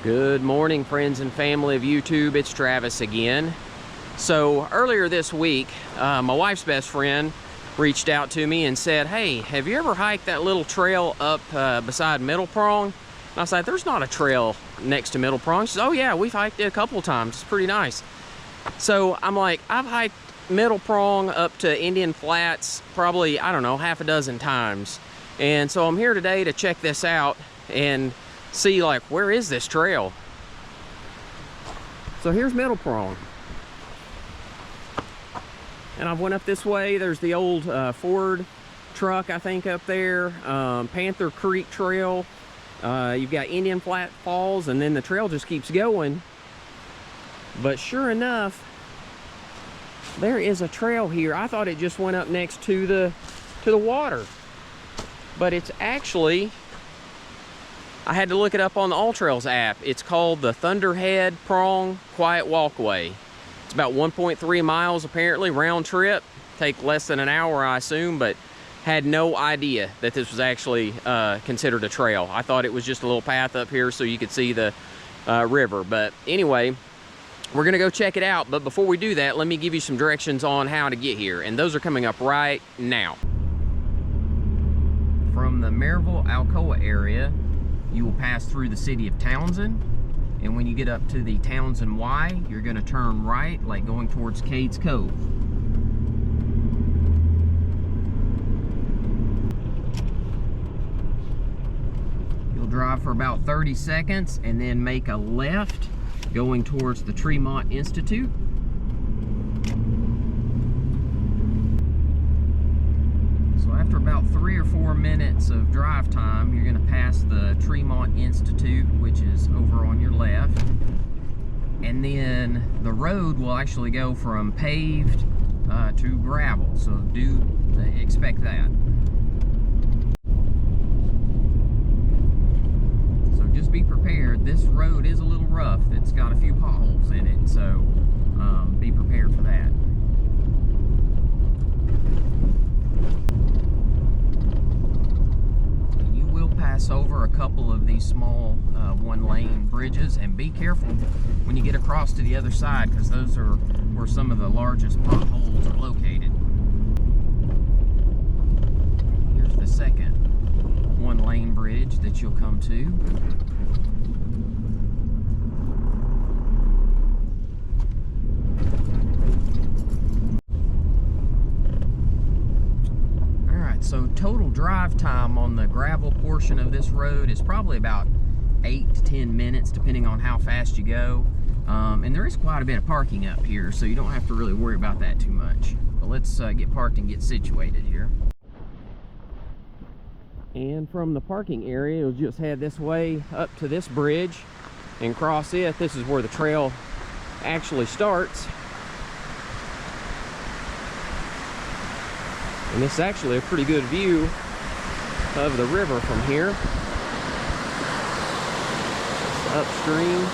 Good morning, friends and family of YouTube. It's Travis again. So earlier this week, my wife's best friend reached out to me and said, hey, have you ever hiked that little trail up beside Middle Prong? And I was like, there's not a trail next to Middle Prong. She says, oh yeah, we've hiked it a couple times. It's pretty nice. So I'm like, I've hiked Middle Prong up to Indian Flats probably, I don't know, half a dozen times. And so I'm here today to check this out and see, like, where is this trail? So here's Middle Prong. And I went up this way. There's the old Ford truck, I think, up there. Panther Creek Trail. You've got Indian Flat Falls, and then the trail just keeps going. But sure enough, there is a trail here. I thought it just went up next to the water. But it's actually, I had to look it up on the All Trails app. It's called the Thunderhead Prong Quiet Walkway. It's about 1.3 miles apparently, round trip. Take less than an hour, I assume, but had no idea that this was actually considered a trail. I thought it was just a little path up here so you could see the river. But anyway, we're gonna go check it out. But before we do that, let me give you some directions on how to get here. And those are coming up right now. From the Maryville-Alcoa area, you will pass through the city of Townsend, and when you get up to the Townsend Y, you're going to turn right, like going towards Cades Cove. You'll drive for about 30 seconds and then make a left going towards the Tremont Institute. After about 3 or 4 minutes of drive time, you're going to pass the Tremont Institute, which is over on your left. And then the road will actually go from paved to gravel, so do expect that. So just be prepared. This road is a little rough. It's got a few potholes in it, so be prepared for that. Pass over a couple of these small one-lane bridges, and be careful when you get across to the other side, because those are where some of the largest potholes are located. Here's the second one-lane bridge that you'll come to. So total drive time on the gravel portion of this road is probably about 8 to 10 minutes, depending on how fast you go. And there is quite a bit of parking up here, so you don't have to really worry about that too much. But let's get parked and get situated here. And from the parking area, you'll just head this way up to this bridge and cross it. This is where the trail actually starts. And it's actually a pretty good view of the river from here. Upstream.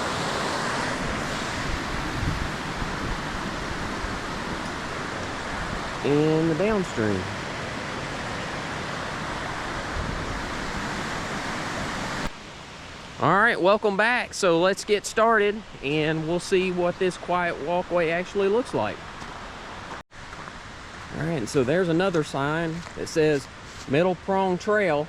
And the downstream. All right, welcome back. So let's get started and we'll see what this quiet walkway actually looks like. All right, so there's another sign that says Middle Prong Trail,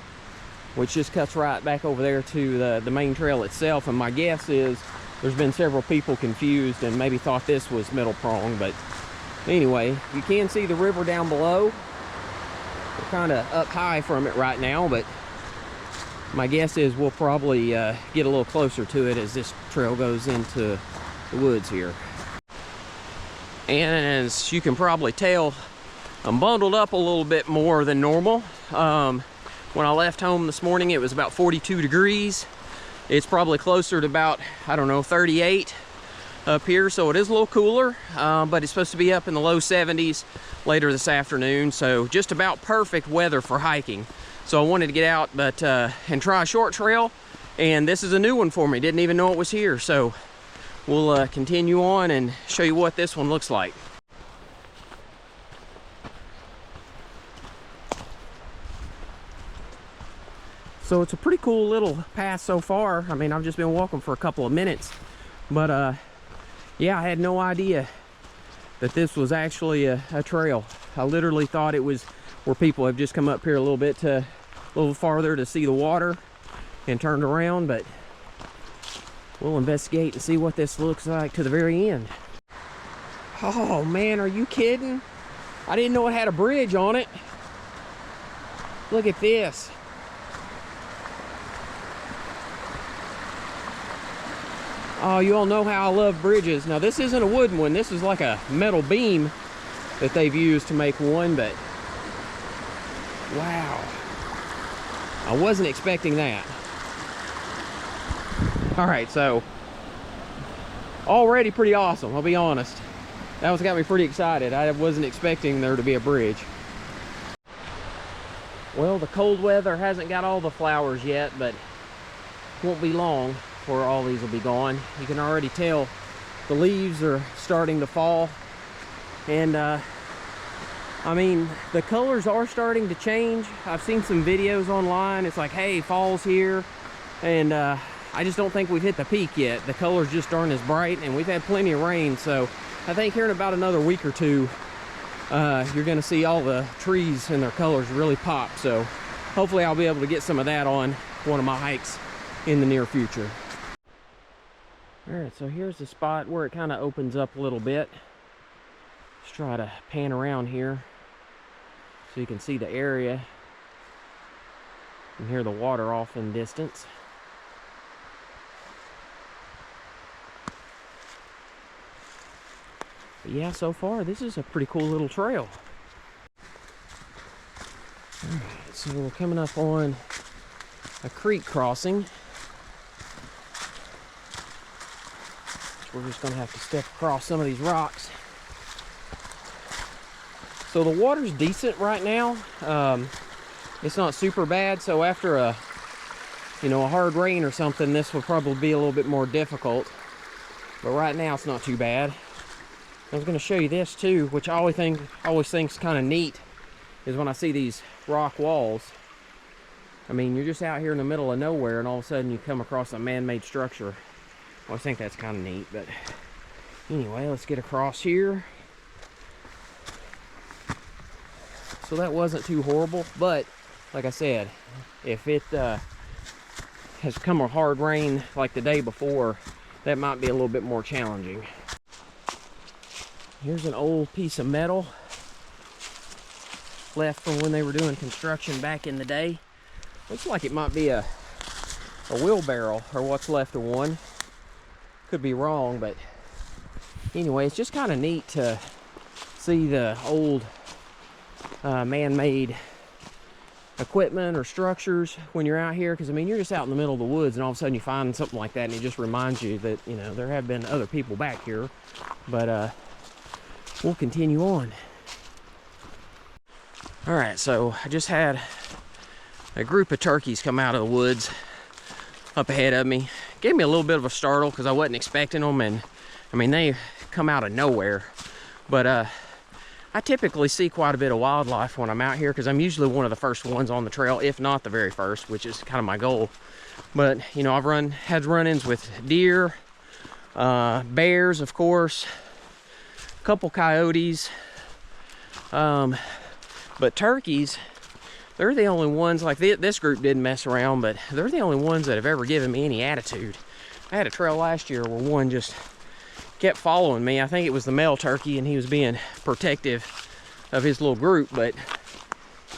which just cuts right back over there to the main trail itself. And my guess is there's been several people confused and maybe thought this was Middle Prong. But anyway, you can see the river down below. We're kind of up high from it right now, but my guess is we'll probably get a little closer to it as this trail goes into the woods here. And as you can probably tell, I'm bundled up a little bit more than normal. When I left home this morning, it was about 42 degrees. It's probably closer to about, I don't know, 38 up here. So it is a little cooler, but it's supposed to be up in the low 70s later this afternoon. So just about perfect weather for hiking. So I wanted to get out and try a short trail. And this is a new one for me. Didn't even know it was here. So we'll continue on and show you what this one looks like. So it's a pretty cool little path so far. I mean, I've just been walking for a couple of minutes, but yeah, I had no idea that this was actually a trail. I literally thought it was where people have just come up here a little farther to see the water and turned around, but we'll investigate and see what this looks like to the very end. Oh man, are you kidding? I didn't know it had a bridge on it. Look at this. Oh, you all know how I love bridges. Now this isn't a wooden one. This is like a metal beam that they've used to make one, but wow. I wasn't expecting that. All right, so already pretty awesome, I'll be honest. That got me pretty excited. I wasn't expecting there to be a bridge. Well, the cold weather hasn't got all the flowers yet, but it won't be long before all these will be gone. You can already tell the leaves are starting to fall, and I mean, the colors are starting to change. I've seen some videos online. It's like, hey, fall's here, and I just don't think we've hit the peak yet. The colors just aren't as bright, and we've had plenty of rain, so I think here in about another week or two, you're gonna see all the trees and their colors really pop. So hopefully I'll be able to get some of that on one of my hikes in the near future. All right, so here's the spot where it kind of opens up a little bit. Let's try to pan around here so you can see the area and hear the water off in distance. But yeah, so far this is a pretty cool little trail. All right, so we're coming up on a creek crossing. We're just gonna have to step across some of these rocks. So the water's decent right now. It's not super bad, so after a hard rain or something, this will probably be a little bit more difficult. But right now it's not too bad. I was going to show you this too, which I always think's kind of neat, is when I see these rock walls. I mean, you're just out here in the middle of nowhere, and all of a sudden you come across a man-made structure. Well, I think that's kind of neat, but anyway, let's get across here. So that wasn't too horrible, but like I said, if it has come a hard rain like the day before, that might be a little bit more challenging. Here's an old piece of metal left from when they were doing construction back in the day. Looks like it might be a wheelbarrow, or what's left of one. Could be wrong, but anyway, it's just kind of neat to see the old man-made equipment or structures when you're out here, because I mean, you're just out in the middle of the woods and all of a sudden you find something like that, and it just reminds you that, you know, there have been other people back here. But we'll continue on. All right, so I just had a group of turkeys come out of the woods up ahead of me. Gave me a little bit of a startle because I wasn't expecting them, and I mean, they come out of nowhere. But I typically see quite a bit of wildlife when I'm out here, because I'm usually one of the first ones on the trail, if not the very first, which is kind of my goal. But you know, I've had run-ins with deer, bears, of course, a couple coyotes, but turkeys, they're the only ones, like this group didn't mess around, but they're the only ones that have ever given me any attitude. I had a trail last year where one just kept following me. I think it was the male turkey, and he was being protective of his little group. But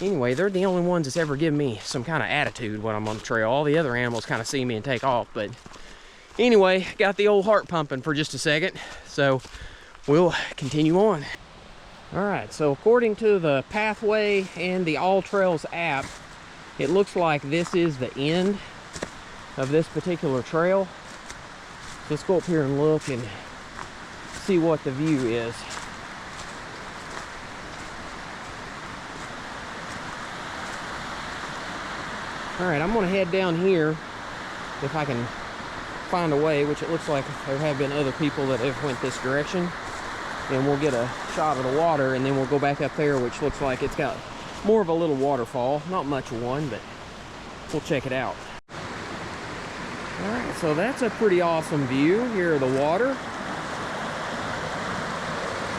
anyway, they're the only ones that's ever given me some kind of attitude when I'm on the trail. All the other animals kind of see me and take off. But anyway, got the old heart pumping for just a second, so we'll continue on. All right, so according to the Pathway and the All Trails app, it looks like this is the end of this particular trail. Let's go up here and look and see what the view is. All right, I'm gonna head down here if I can find a way, which it looks like there have been other people that have went this direction, and we'll get a shot of the water, and then we'll go back up there, which looks like it's got more of a little waterfall, not much of one, but we'll check it out. All right, so that's a pretty awesome view here of the water.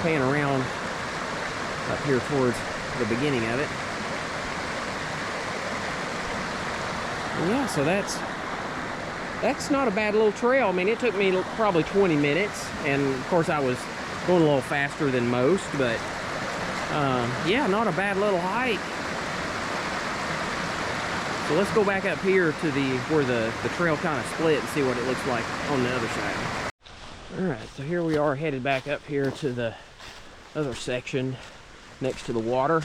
Pan around up here towards the beginning of it. And yeah, so that's not a bad little trail. I mean, it took me probably 20 minutes, and of course I was going a little faster than most, but yeah, not a bad little hike. So let's go back up here to where the trail kind of split and see what it looks like on the other side. All right, so here we are headed back up here to the other section next to the water.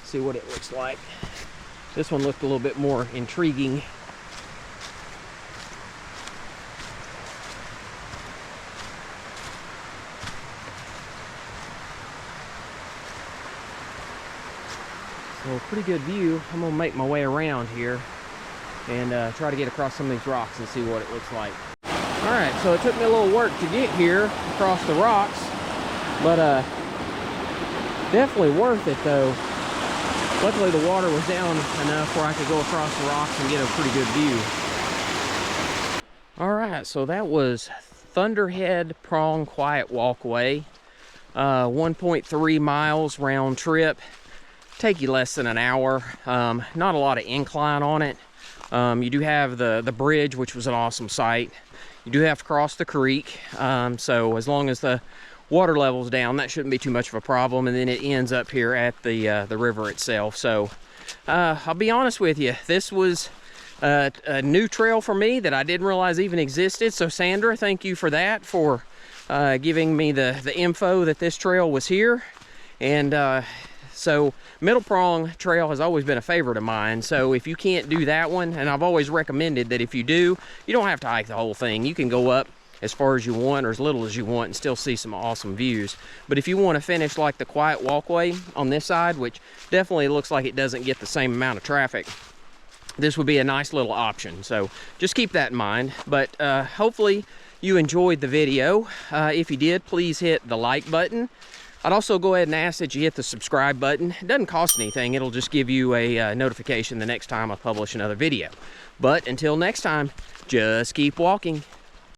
See what it looks like. This one looked a little bit more intriguing. So pretty good view. I'm gonna make my way around here and try to get across some of these rocks and see what it looks like. All right, so it took me a little work to get here across the rocks, but definitely worth it though. Luckily the water was down enough where I could go across the rocks and get a pretty good view. All right, so that was Thunderhead Prong Quiet Walkway. 1.3 miles round trip. Take you less than an hour. Not a lot of incline on it. You do have the bridge, which was an awesome sight. You do have to cross the creek, so as long as the water level's down, that shouldn't be too much of a problem. And then it ends up here at the river itself. So I'll be honest with you, this was a new trail for me that I didn't realize even existed. So Sandra, thank you for that, for giving me the info that this trail was here. And so Middle Prong Trail has always been a favorite of mine. So if you can't do that one, and I've always recommended that if you do, you don't have to hike the whole thing. You can go up as far as you want or as little as you want and still see some awesome views. But if you want to finish like the Quiet Walkway on this side, which definitely looks like it doesn't get the same amount of traffic, this would be a nice little option. So just keep that in mind. But hopefully you enjoyed the video. If you did, please hit the like button. I'd also go ahead and ask that you hit the subscribe button. It doesn't cost anything. It'll just give you a notification the next time I publish another video. But until next time, just keep walking.